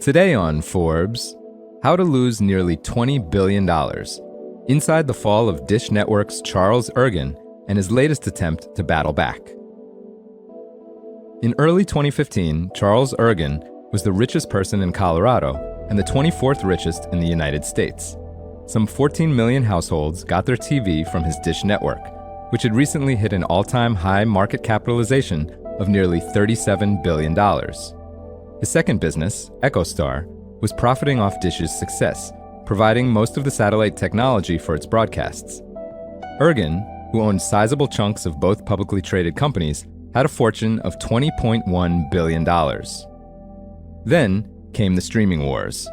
Today on Forbes, how to lose nearly $20 billion. Inside the fall of Dish Network's Charles Ergen and his latest attempt to battle back. In early 2015, Charles Ergen was the richest person in Colorado and the 24th richest in the United States. Some 14 million households got their TV from his Dish Network, which had recently hit an all-time high market capitalization of nearly $37 billion. His second business, EchoStar, was profiting off Dish's success, providing most of the satellite technology for its broadcasts. Ergen, who owned sizable chunks of both publicly traded companies, had a fortune of $20.1 billion. Then came the streaming wars.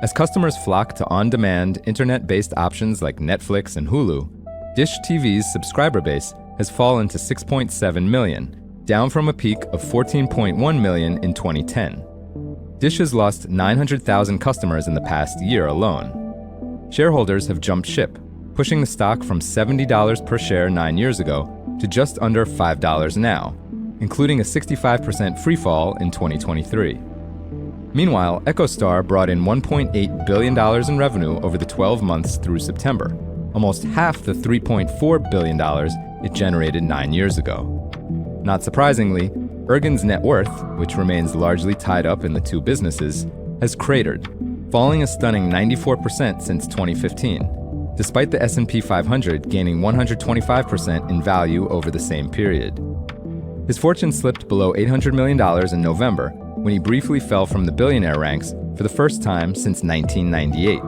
As customers flocked to on-demand, internet-based options like Netflix and Hulu, Dish TV's subscriber base has fallen to 6.7 million, down from a peak of 14.1 million in 2010. Dish has lost 900,000 customers in the past year alone. Shareholders have jumped ship, pushing the stock from $70 per share 9 years ago to just under $5 now, including a 65% free fall in 2023. Meanwhile, EchoStar brought in $1.8 billion in revenue over the 12 months through September, almost half the $3.4 billion it generated 9 years ago. Not surprisingly, Ergen's net worth, which remains largely tied up in the two businesses, has cratered, falling a stunning 94% since 2015, despite the S&P 500 gaining 125% in value over the same period. His fortune slipped below $800 million in November, when he briefly fell from the billionaire ranks for the first time since 1998.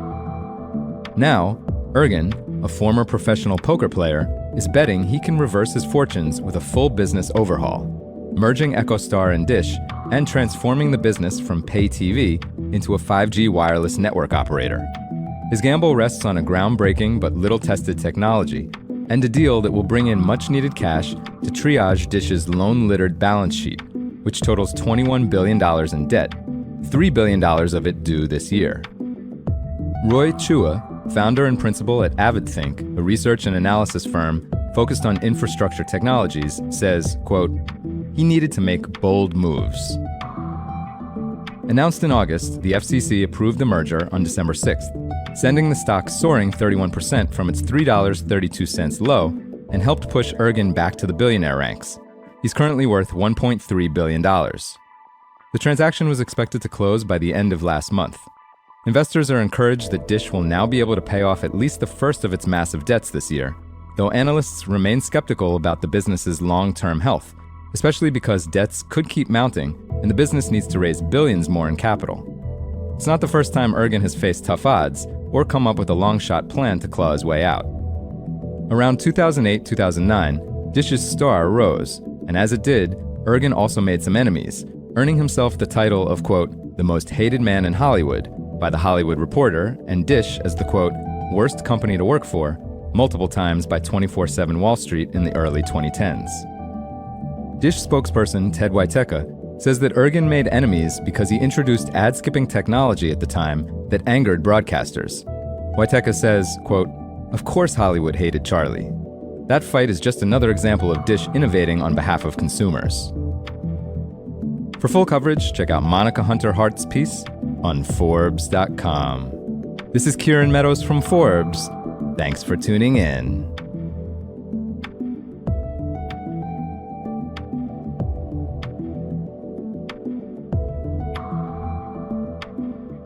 Now, Ergen, a former professional poker player, is betting he can reverse his fortunes with a full business overhaul, merging EchoStar and Dish and transforming the business from pay TV into a 5G wireless network operator. His gamble rests on a groundbreaking but little-tested technology and a deal that will bring in much-needed cash to triage Dish's loan-littered balance sheet, which totals $21 billion in debt, $3 billion of it due this year. Roy Chua, founder and principal at AvidThink, a research and analysis firm focused on infrastructure technologies, says, quote, he needed to make bold moves. Announced in August, the FCC approved the merger on December 6th, sending the stock soaring 31% from its $3.32 low and helped push Ergen back to the billionaire ranks. He's currently worth $1.3 billion. The transaction was expected to close by the end of last month. Investors are encouraged that Dish will now be able to pay off at least the first of its massive debts this year, though analysts remain skeptical about the business's long-term health, especially because debts could keep mounting and the business needs to raise billions more in capital. It's not the first time Ergen has faced tough odds or come up with a long-shot plan to claw his way out. Around 2008-2009, Dish's star rose, and as it did, Ergen also made some enemies, earning himself the title of, quote, the most hated man in Hollywood by The Hollywood Reporter, and Dish as the, quote, worst company to work for, multiple times by 24/7 Wall Street in the early 2010s. Dish spokesperson Ted Wojciechowski says that Ergen made enemies because he introduced ad-skipping technology at the time that angered broadcasters. Wojciechowski says, quote, of course Hollywood hated Charlie. That fight is just another example of Dish innovating on behalf of consumers. For full coverage, check out Monica Hunter Hart's piece on Forbes.com. This is Kieran Meadows from Forbes. Thanks for tuning in.